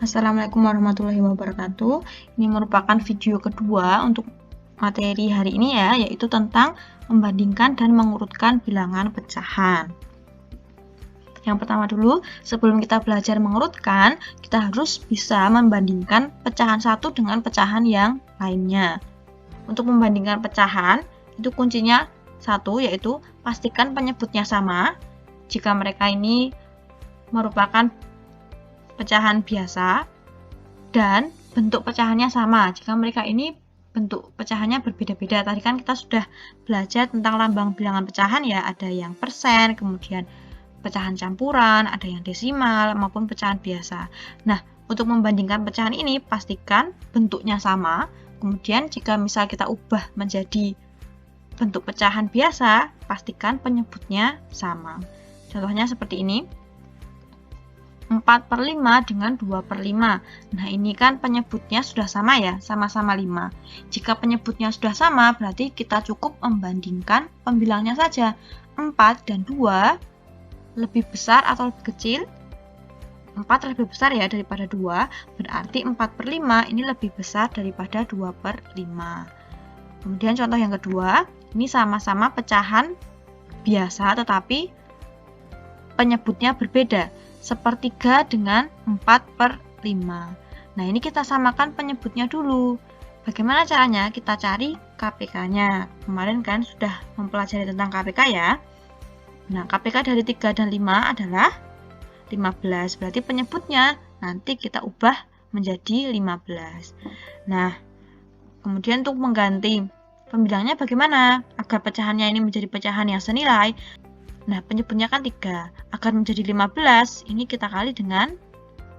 Assalamualaikum warahmatullahi wabarakatuh. Ini merupakan video kedua untuk materi hari ini ya, yaitu tentang membandingkan dan mengurutkan bilangan pecahan. Yang pertama dulu, sebelum kita belajar mengurutkan, kita harus bisa membandingkan pecahan satu dengan pecahan yang lainnya. Untuk membandingkan pecahan, itu kuncinya satu, yaitu pastikan penyebutnya sama. Jika mereka ini merupakan pecahan biasa dan bentuk pecahannya sama. Jika mereka ini bentuk pecahannya berbeda-beda, tadi kan kita sudah belajar tentang lambang bilangan pecahan ya, ada yang persen, kemudian pecahan campuran, ada yang desimal maupun pecahan biasa. Nah, untuk membandingkan pecahan ini pastikan bentuknya sama. Kemudian jika misal kita ubah menjadi bentuk pecahan biasa, pastikan penyebutnya sama. Contohnya seperti ini. 4/5 dengan 2/5. Nah, ini kan penyebutnya sudah sama ya, sama-sama 5. Jika penyebutnya sudah sama, berarti kita cukup membandingkan pembilangnya saja. 4 dan 2 lebih besar atau lebih kecil? 4 lebih besar ya daripada 2, berarti 4/5 ini lebih besar daripada 2/5. Kemudian contoh yang kedua, ini sama-sama pecahan biasa tetapi penyebutnya berbeda. 1/3 dengan 4/5. Nah, ini kita samakan penyebutnya dulu. Bagaimana caranya? Kita cari KPK-nya. Kemarin kan sudah mempelajari tentang KPK ya. Nah, KPK dari 3 dan 5 adalah 15. Berarti penyebutnya nanti kita ubah menjadi 15. Nah, kemudian untuk mengganti pembilangnya bagaimana? Agar pecahannya ini menjadi pecahan yang senilai. Nah, penyebutnya kan 3. Agar menjadi 15, ini kita kali dengan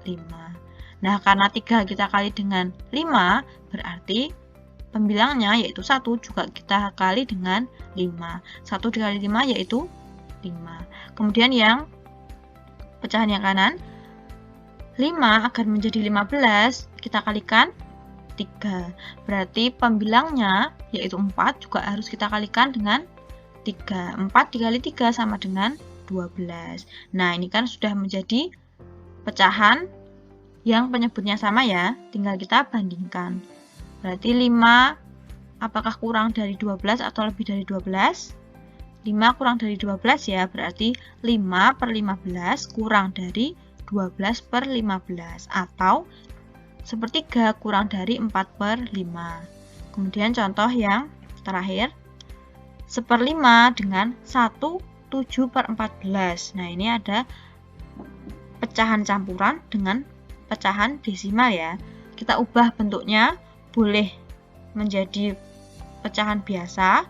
5. Nah, karena 3 kita kali dengan 5, berarti pembilangnya yaitu 1 juga kita kali dengan 5. 1 dikali 5 yaitu 5. Kemudian yang pecahan yang kanan, 5 agar menjadi 15, kita kalikan 3. Berarti pembilangnya yaitu 4 juga harus kita kalikan dengan 3. 4 dikali 3 sama dengan 12. Nah, ini kan sudah menjadi pecahan yang penyebutnya sama ya. Tinggal kita bandingkan. Berarti 5 apakah kurang dari 12 atau lebih dari 12? 5 kurang dari 12 ya. Berarti 5/15 kurang dari 12/15. Atau 1/3 kurang dari 4/5. Kemudian contoh yang terakhir. 1/5 dengan 1/7/14. Nah, ini ada pecahan campuran dengan pecahan desimal ya. Kita ubah bentuknya, boleh menjadi pecahan biasa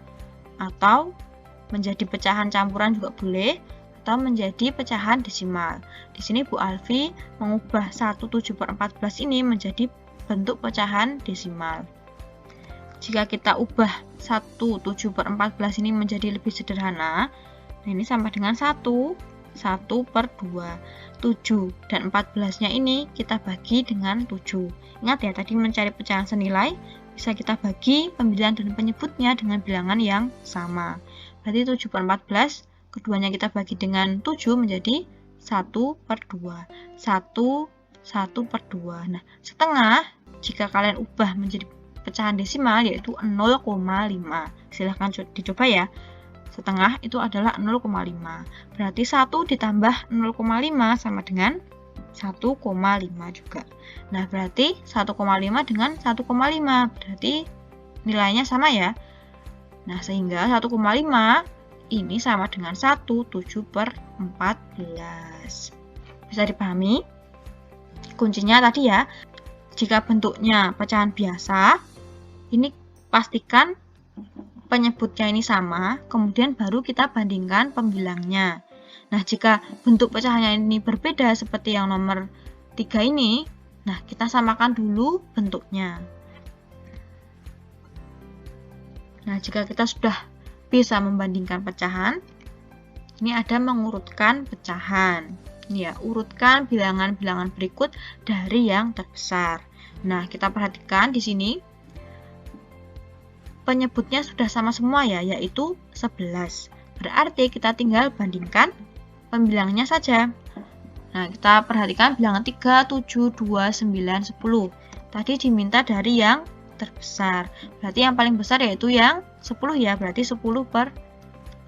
atau menjadi pecahan campuran juga boleh, atau menjadi pecahan desimal. Di sini Bu Alfi mengubah 1/7/14 ini menjadi bentuk pecahan desimal. Jika kita ubah 1/7/14 ini menjadi lebih sederhana, nah ini sama dengan 1/2. 7 dan 14-nya ini kita bagi dengan 7. Ingat ya, tadi mencari pecahan senilai, bisa kita bagi pembilangan dan penyebutnya dengan bilangan yang sama. Berarti 7/14, keduanya kita bagi dengan 7 menjadi 1/2. 1/2. Nah, setengah jika kalian ubah menjadi pecahan desimal yaitu 0,5. Silahkan dicoba ya. Setengah itu adalah 0,5. Berarti 1 ditambah 0,5 sama dengan 1,5 juga. Nah, berarti 1,5 dengan 1,5. Berarti nilainya sama ya. Nah, sehingga 1,5 ini sama dengan 1/7/14. Bisa dipahami? Kuncinya tadi ya. Jika bentuknya pecahan biasa, ini pastikan penyebutnya ini sama, kemudian baru kita bandingkan pembilangnya. Nah, jika bentuk pecahannya ini berbeda seperti yang nomor 3 ini, nah kita samakan dulu bentuknya. Nah, jika kita sudah bisa membandingkan pecahan, ini ada mengurutkan pecahan. Ini ya, urutkan bilangan-bilangan berikut dari yang terbesar. Nah, kita perhatikan di sini penyebutnya sudah sama semua ya, yaitu 11. Berarti kita tinggal bandingkan pembilangnya saja. Nah, kita perhatikan bilangan 3, 7, 2, 9, 10. Tadi diminta dari yang terbesar. Berarti yang paling besar yaitu yang 10 ya, berarti 10 per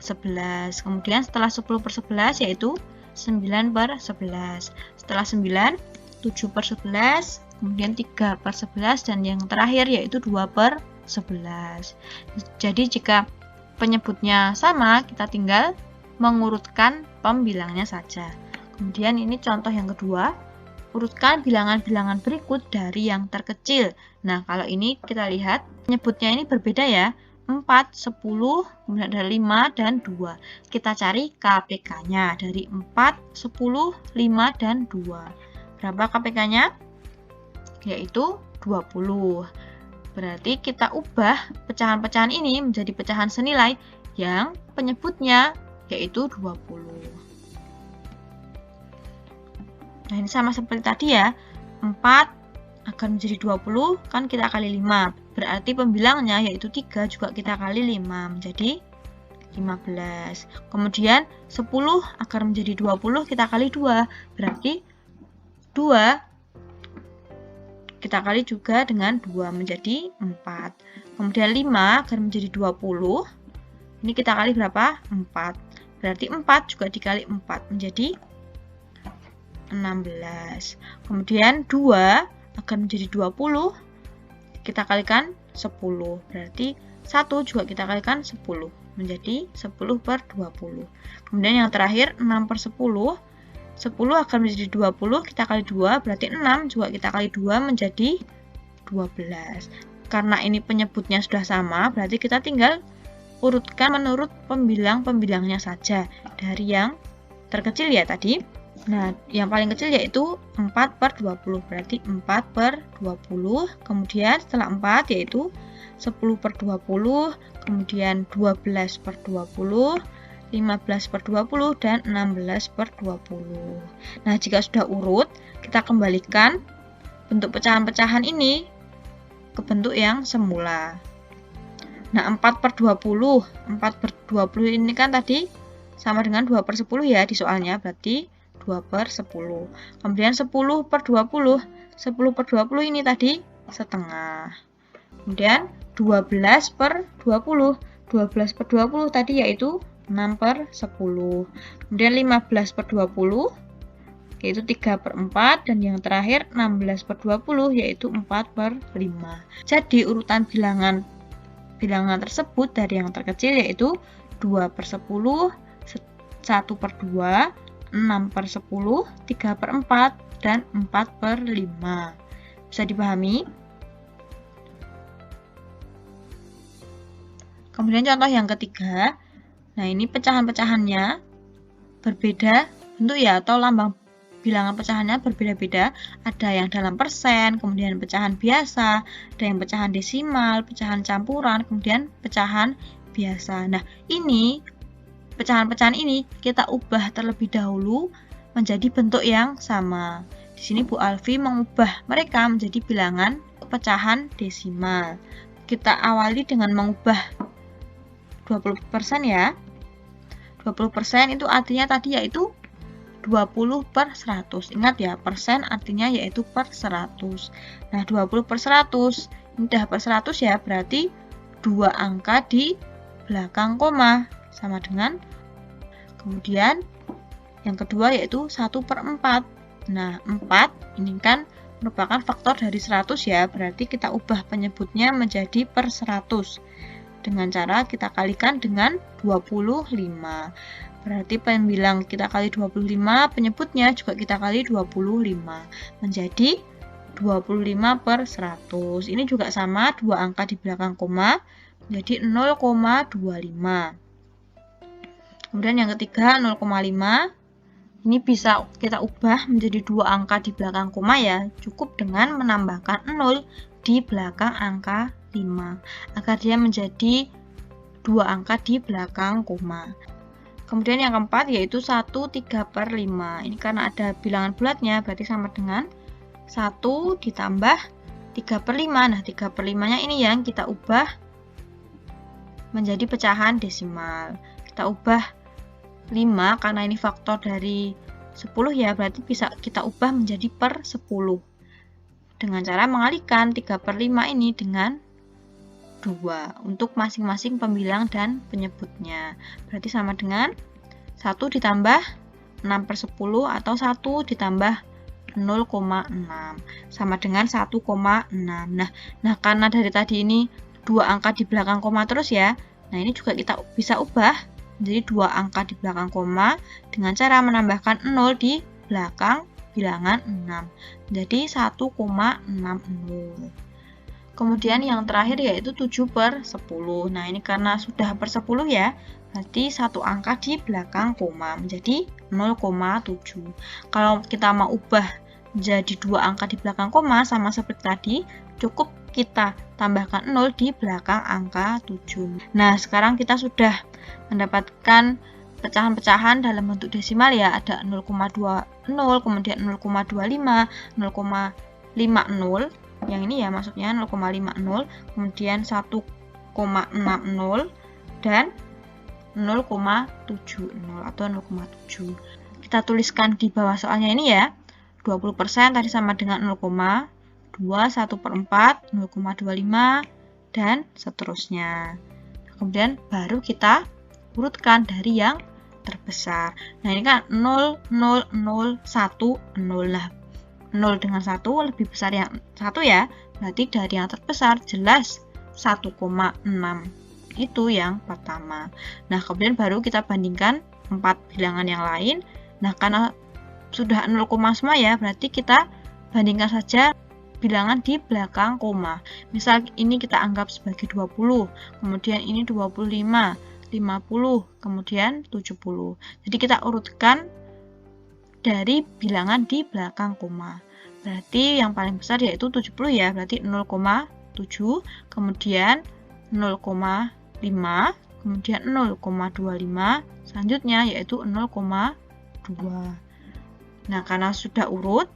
11. Kemudian setelah 10 per 11 yaitu 9 per 11. Setelah 9, 7 per 11, kemudian 3 per 11, dan yang terakhir yaitu 2 per 11. Jadi jika penyebutnya sama, kita tinggal mengurutkan pembilangnya saja. Kemudian ini contoh yang kedua, urutkan bilangan-bilangan berikut dari yang terkecil. Nah, kalau ini kita lihat penyebutnya ini berbeda ya, 4, 10, kemudian ada 5, dan 2. Kita cari KPK-nya dari 4, 10, 5, dan 2. Berapa KPK-nya? Yaitu 20. Berarti kita ubah pecahan-pecahan ini menjadi pecahan senilai yang penyebutnya yaitu 20. Nah, ini sama seperti tadi ya. 4 akan menjadi 20, kan kita kali 5. Berarti pembilangnya yaitu 3 juga kita kali 5, menjadi 15. Kemudian 10 akan menjadi 20, kita kali 2. Berarti 2 kita kali juga dengan 2, menjadi 4. Kemudian 5 akan menjadi 20. Ini kita kali berapa? 4. Berarti 4 juga dikali 4, menjadi 16. Kemudian 2 akan menjadi 20. Kita kalikan 10. Berarti 1 juga kita kalikan 10. Menjadi 10 per 20. Kemudian yang terakhir 6 per 10. 10 akan menjadi 20, kita kali 2, berarti 6 juga kita kali 2, menjadi 12. Karena ini penyebutnya sudah sama, berarti kita tinggal urutkan menurut pembilang-pembilangnya saja. Dari yang terkecil ya tadi. Nah, yang paling kecil yaitu 4 per 20, berarti 4 per 20. Kemudian setelah 4 yaitu 10 per 20, kemudian 12 per 20, 15 per 20, dan 16 per 20. Nah, jika sudah urut, kita kembalikan bentuk pecahan-pecahan ini ke bentuk yang semula. Nah, 4 per 20. 4 per 20 ini kan tadi sama dengan 2 per 10 ya di soalnya, berarti 2 per 10. Kemudian 10 per 20. 10 per 20 ini tadi setengah. Kemudian 12 per 20. 12 per 20 tadi yaitu 6 per 10. Kemudian 15 per 20 yaitu 3 per 4, dan yang terakhir 16 per 20 yaitu 4 per 5. Jadi urutan bilangan tersebut dari yang terkecil yaitu 2 per 10, 1 per 2, 6 per 10, 3 per 4, dan 4 per 5. Bisa dipahami? Kemudian contoh yang ketiga. Nah, ini pecahan-pecahannya berbeda bentuk ya, atau lambang bilangan pecahannya berbeda-beda. Ada yang dalam persen, kemudian pecahan biasa, ada yang pecahan desimal, pecahan campuran, kemudian pecahan biasa. Nah, ini pecahan-pecahan ini kita ubah terlebih dahulu menjadi bentuk yang sama. Di sini Bu Alfi mengubah mereka menjadi bilangan pecahan desimal. Kita awali dengan mengubah 20% ya. 20% itu artinya tadi yaitu 20 per 100. Ingat ya, persen artinya yaitu per 100. Nah, 20 per 100. Ini udah per 100 ya, berarti 2 angka di belakang koma. Sama dengan, kemudian yang kedua yaitu 1 per 4. Nah, 4 ini kan merupakan faktor dari 100 ya, berarti kita ubah penyebutnya menjadi per 100. Dengan cara kita kalikan dengan 25. Berarti pembilang kita kali 25, penyebutnya juga kita kali 25. Menjadi 25 per 100. Ini juga sama, 2 angka di belakang koma, menjadi 0,25. Kemudian yang ketiga 0,5. Ini bisa kita ubah menjadi 2 angka di belakang koma ya. Cukup dengan menambahkan 0 di belakang angka 5 agar dia menjadi 2 angka di belakang koma. Kemudian yang keempat yaitu 1 3 per 5. Ini karena ada bilangan bulatnya, berarti sama dengan 1 ditambah 3 per 5. Nah, 3 per 5 nya ini yang kita ubah menjadi pecahan desimal. Kita ubah 5 karena ini faktor dari 10 ya, berarti bisa kita ubah menjadi per 10. Dengan cara mengalihkan 3/5 ini dengan 2 untuk masing-masing pembilang dan penyebutnya. Berarti sama dengan 1 ditambah 6/10 atau 1 ditambah 0,6 sama dengan 1,6. Nah, karena dari tadi ini dua angka di belakang koma terus ya. Nah, ini juga kita bisa ubah menjadi dua angka di belakang koma dengan cara menambahkan 0 di belakang bilangan 6. Jadi 1,60. Kemudian yang terakhir yaitu 7/10. Nah, ini karena sudah per 10 ya, berarti satu angka di belakang koma menjadi 0,7. Kalau kita mau ubah jadi dua angka di belakang koma sama seperti tadi, cukup kita tambahkan 0 di belakang angka 7. Nah, sekarang kita sudah mendapatkan pecahan-pecahan dalam bentuk desimal ya, ada 0,20, kemudian 0,25, 0,50, yang ini ya maksudnya 0,50, kemudian 1,60 dan 0,70 atau 0,7. Kita tuliskan di bawah soalnya ini ya. 20% tadi sama dengan 0,2, 1/4, 0,25, dan seterusnya. Kemudian baru kita urutkan dari yang terbesar. Nah, ini kan 0, 0, 0, 1, 0 lah. 0 dengan 1 lebih besar yang 1 ya. Berarti dari yang terbesar jelas 1,6. Itu yang pertama. Nah, kemudian baru kita bandingkan 4 bilangan yang lain. Nah, karena sudah 0, semua ya, berarti kita bandingkan saja bilangan di belakang koma. Misal ini kita anggap sebagai 20, kemudian ini 25, 50, kemudian 70. Jadi kita urutkan dari bilangan di belakang koma. Berarti yang paling besar yaitu 70 ya, berarti 0,7, kemudian 0,5, kemudian 0,25, selanjutnya yaitu 0,2. Nah, karena sudah urut,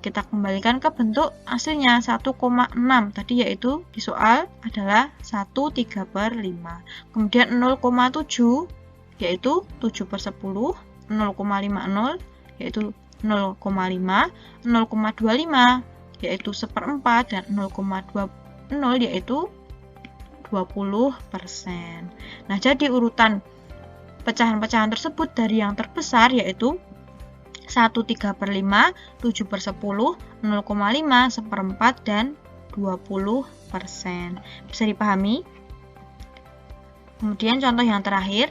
kita kembalikan ke bentuk aslinya 1,6 tadi, yaitu di soal adalah 1/3/5. Kemudian 0,7 yaitu 7/10, 0,50 yaitu 0,5, 0,25 yaitu 1/4, dan 0,20 yaitu 20%. Nah, jadi urutan pecahan-pecahan tersebut dari yang terbesar yaitu 1/3/5, 7/10, 0,5, 1/4, dan 20%. Bisa dipahami? Kemudian contoh yang terakhir,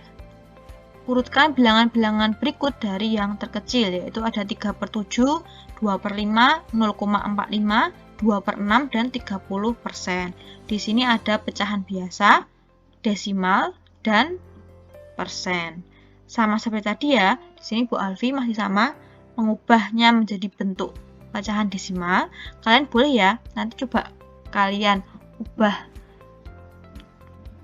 urutkan bilangan-bilangan berikut dari yang terkecil, yaitu ada 3/7, 2/5, 0,45, 2/6, dan 30%. Di sini ada pecahan biasa, desimal, dan persen. Sama seperti tadi ya, di sini Bu Alfi masih sama mengubahnya menjadi bentuk pecahan desimal. Kalian boleh ya, nanti coba kalian ubah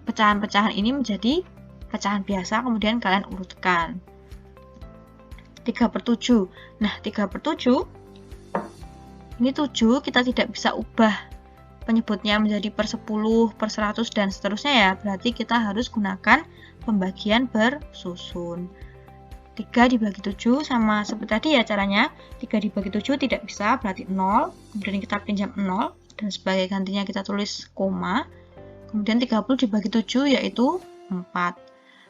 pecahan-pecahan ini menjadi pecahan biasa, kemudian kalian urutkan. 3/7. Nah, 3/7 ini 7, kita tidak bisa ubah penyebutnya menjadi per 10, per 100, dan seterusnya ya. Berarti kita harus gunakan pembagian bersusun. 3 dibagi 7 sama seperti tadi ya caranya. 3 dibagi 7 tidak bisa, berarti 0. Kemudian kita pinjam 0, dan sebagai gantinya kita tulis koma. Kemudian 30 dibagi 7 yaitu 4.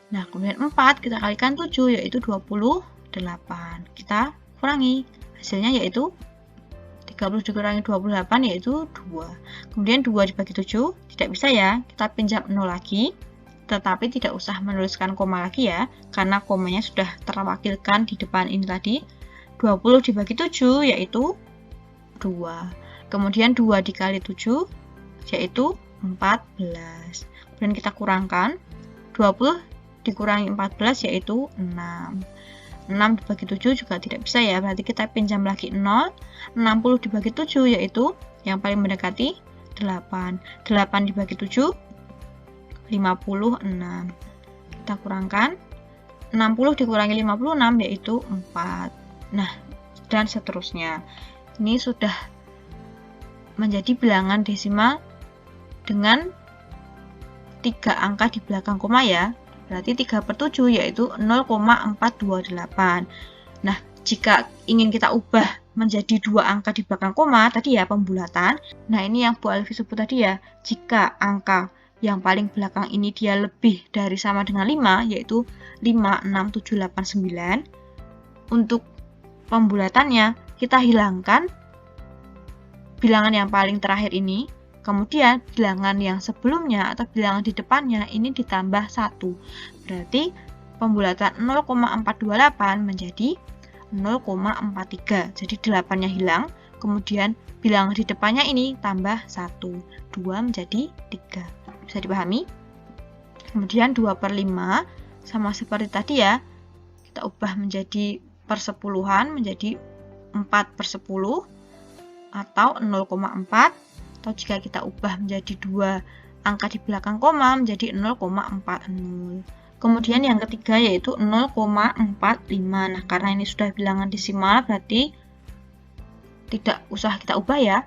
Nah, kemudian 4 kita kalikan 7 yaitu 28. Kita kurangi, hasilnya yaitu 30 dikurangi 28 yaitu 2. Kemudian 2 dibagi 7 tidak bisa ya, kita pinjam 0 lagi. Tetapi tidak usah menuliskan koma lagi ya, karena komanya sudah terwakilkan di depan ini tadi. 20 dibagi 7 yaitu 2. Kemudian 2 dikali 7 yaitu 14. Kemudian kita kurangkan, 20 dikurangi 14 yaitu 6. 6 dibagi 7 juga tidak bisa ya, berarti kita pinjam lagi 0. 60 dibagi 7 yaitu yang paling mendekati 8. 8 dibagi 7 56. Kita kurangkan, 60 dikurangi 56 yaitu 4. Nah, dan seterusnya. Ini sudah menjadi bilangan desimal dengan 3 angka di belakang koma ya. Berarti 3/7 yaitu 0,428. Nah, jika ingin kita ubah menjadi dua angka di belakang koma, tadi ya pembulatan. Nah, ini yang Bu Alfi sebut tadi ya, jika angka yang paling belakang ini dia lebih dari sama dengan 5, yaitu 5, 6, 7, 8, 9. Untuk pembulatannya, kita hilangkan bilangan yang paling terakhir ini, kemudian bilangan yang sebelumnya atau bilangan di depannya ini ditambah 1. Berarti pembulatan 0,428 menjadi 0,43. Jadi 8-nya hilang, kemudian bilangan di depannya ini tambah 1. 2 menjadi 3. Bisa dipahami? Kemudian 2/5 sama seperti tadi ya, kita ubah menjadi persepuluhan menjadi 4/10 atau 0,4, atau jika kita ubah menjadi dua angka di belakang koma menjadi 0,40. Kemudian yang ketiga yaitu 0,45. Nah, karena ini sudah bilangan desimal berarti tidak usah kita ubah ya.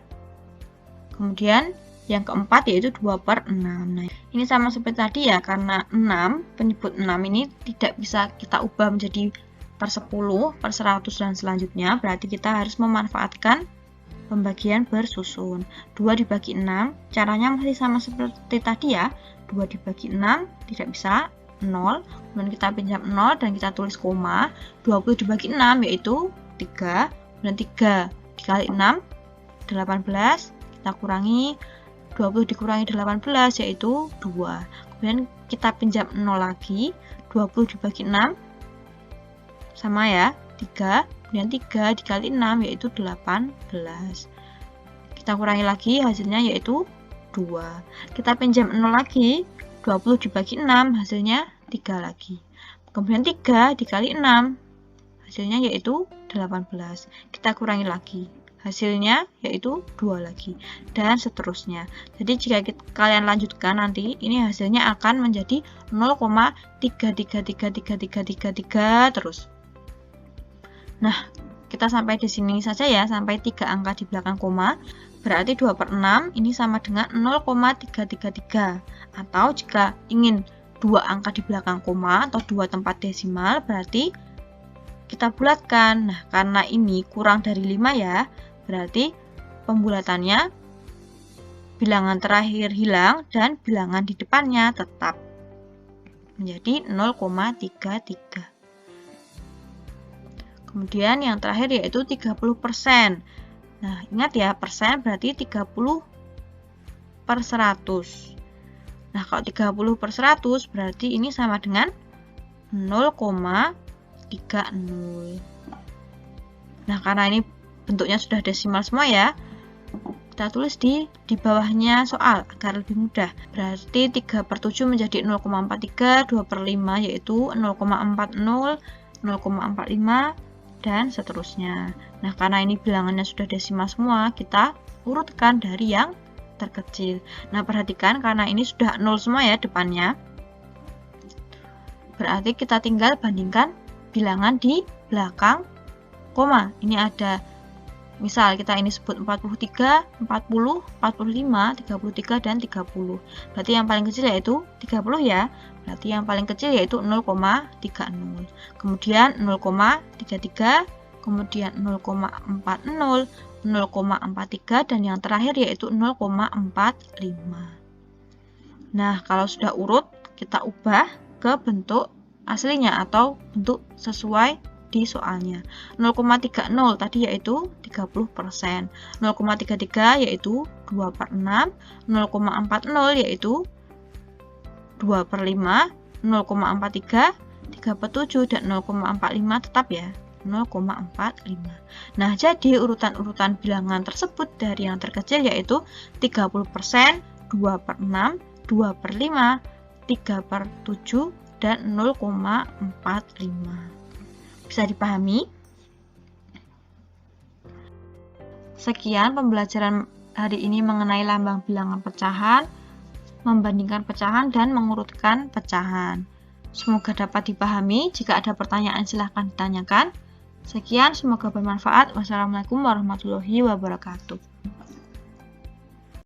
Kemudian yang keempat yaitu 2/6. Nah, ini sama seperti tadi ya, karena 6, penyebut 6 ini tidak bisa kita ubah menjadi per 10, per 100 dan selanjutnya, berarti kita harus memanfaatkan pembagian bersusun. 2 dibagi 6, caranya masih sama seperti tadi ya. 2 dibagi 6 tidak bisa, 0, kemudian kita pinjam 0 dan kita tulis koma. 20 dibagi 6 yaitu 3, kemudian 3 dikali 6, 18, kita kurangi, 20 dikurangi 18 yaitu 2. Kemudian kita pinjam 0 lagi, 20 dibagi 6 sama ya, 3, kemudian 3 dikali 6 yaitu 18. Kita kurangi lagi, hasilnya yaitu 2. Kita pinjam 0 lagi, 20 dibagi 6 hasilnya 3 lagi. Kemudian 3 dikali 6 hasilnya yaitu 18. Kita kurangi lagi, hasilnya yaitu 2 lagi, dan seterusnya. Jadi jika kalian lanjutkan nanti, ini hasilnya akan menjadi 0,3333333 terus. Nah, kita sampai di sini saja ya, sampai 3 angka di belakang koma. Berarti 2/6 ini sama dengan 0,333. Atau jika ingin 2 angka di belakang koma atau 2 tempat desimal, berarti kita bulatkan. Nah, karena ini kurang dari 5 ya, berarti pembulatannya bilangan terakhir hilang dan bilangan di depannya tetap menjadi 0,33. Kemudian yang terakhir yaitu 30%. Nah, ingat ya, persen berarti 30/100. Nah, kalau 30/100 berarti ini sama dengan 0,30. Nah, karena ini bentuknya sudah desimal semua ya, kita tulis di bawahnya soal agar lebih mudah. Berarti 3/7 menjadi 0,43, 2/5 yaitu 0,40, 0,45, dan seterusnya. Nah, karena ini bilangannya sudah desimal semua, kita urutkan dari yang terkecil. Nah, perhatikan karena ini sudah 0 semua ya depannya. Berarti kita tinggal bandingkan bilangan di belakang koma. Ini ada, misal kita ini sebut 43, 40, 45, 33, dan 30. Berarti yang paling kecil yaitu 30 ya. Berarti yang paling kecil yaitu 0,30. Kemudian 0,33, kemudian 0,40, 0,43, dan yang terakhir yaitu 0,45. Nah, kalau sudah urut, kita ubah ke bentuk aslinya atau bentuk sesuai di soalnya. 0,30 tadi yaitu 30%, 0,33 yaitu 2/6, 0,40 yaitu 2/5, 0,43, 3/7, dan 0,45 tetap ya, 0,45. Nah, jadi urutan-urutan bilangan tersebut dari yang terkecil yaitu 30%, 2/6, 2/5, 3/7, dan 0,45. Bisa dipahami? Sekian pembelajaran hari ini mengenai lambang bilangan pecahan, membandingkan pecahan, dan mengurutkan pecahan. Semoga dapat dipahami. Jika ada pertanyaan silahkan ditanyakan. Sekian, semoga bermanfaat. Wassalamualaikum warahmatullahi wabarakatuh.